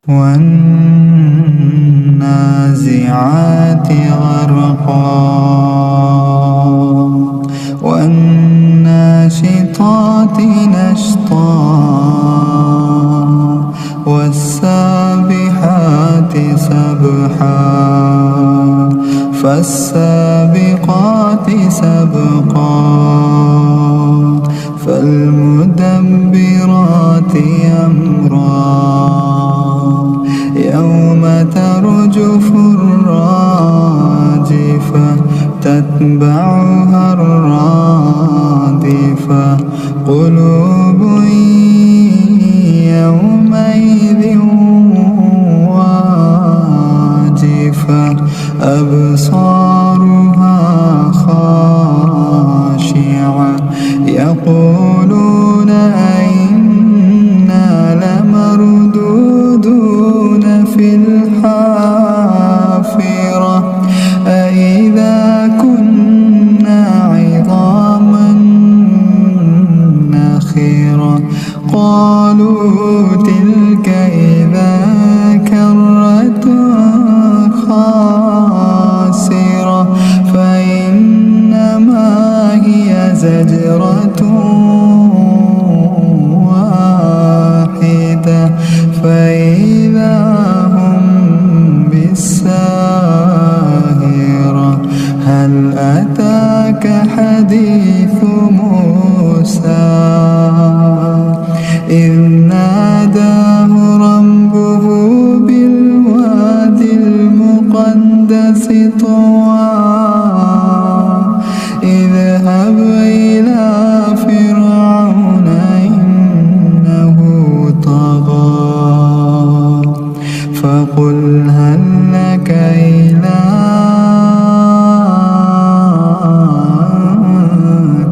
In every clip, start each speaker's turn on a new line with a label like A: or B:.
A: والنازعات غرقا والناشطات نشطا والسابحات سبحا فالسابقات سبقا فالمدبرات أمرا يوم ترجف الراجفة تتبعها الرادفة قلوب يومئذ واجفة أبصارها خاشعة يقولون أئنا لمردودون في الحافرة أئذا كنا عظاما نخرة قالوا تلك إذا كرة خاسرة فإنما هي زجرة واحدة فإذا هم بالساهرة هل أتاك حديث موسى إذ ناداه ربه بالواد المقدس طوى اذهب إلى فرعون إنه طغى فقل هل لك إلى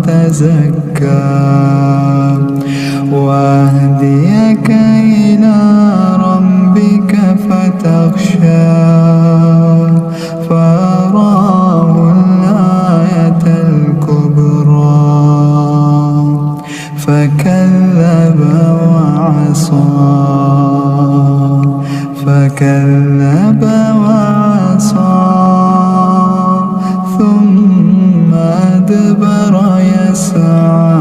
A: تزكى وأهديك إلى ربك فتخشى فأراه الآية الكبرى فكذب وعصى ثم أدبر يسعى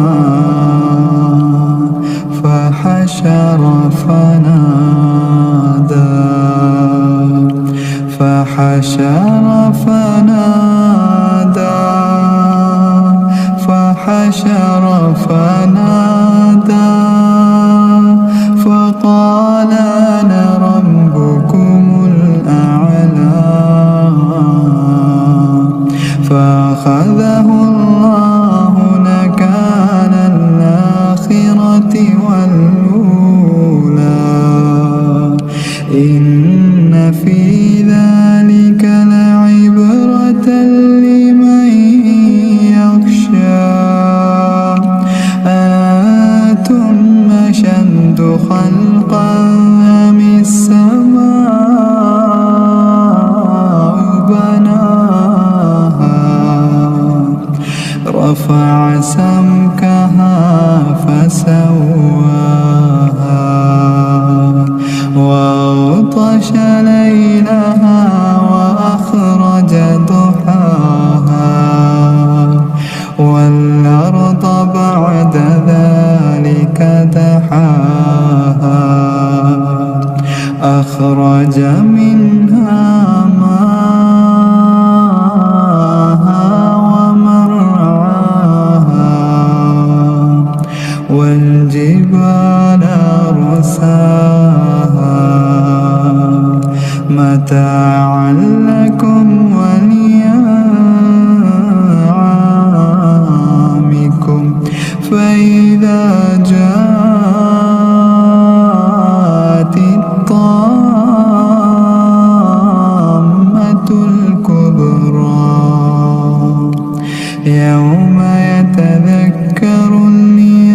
A: فحشر فنادى فقال أنا ربكم الأعلى فأخذه الله نكال الآخرة والأولى إن في ذلك لعبرة لمن يخشى أنتم أشد خلقا أم السماء بناها رفع سمكها فسواها وأغطش ليلها وأخرج ضحاها والأرض بعد ذلك دحاها أخرج منها ماءها ومرعاها والجبال أرساها متاعا لكم ولأنعامكم فإذا جاءت الطامة الكبرى يوم يتذكر الإنسان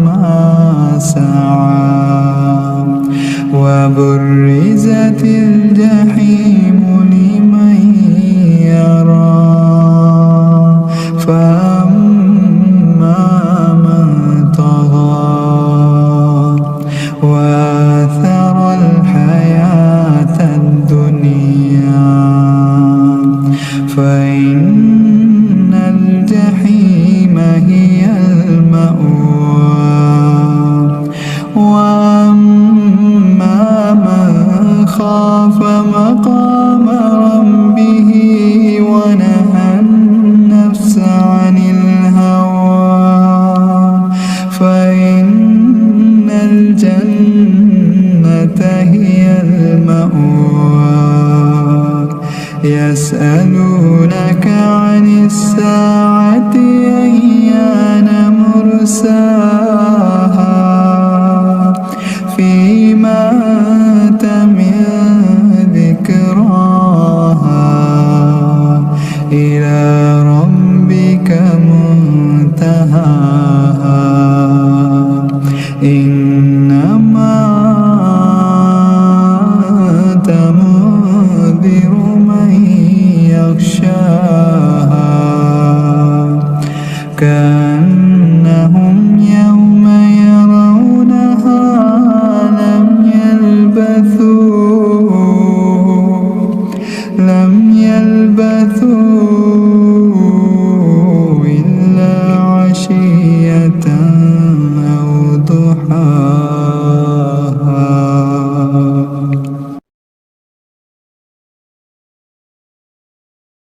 A: ما سعى وبرزت الجحيم لمن يرى فأما من طغى مقام ربه ونهى النفس عن الهوى فإن الجنة هي المأوى يسألونك عن الساعة أيان مرساها فيما أنت من ذكراها إلى ربك منتهاها إنما أنت منذر من يخشاها كأنهم يوم يرونها لم يلبثوا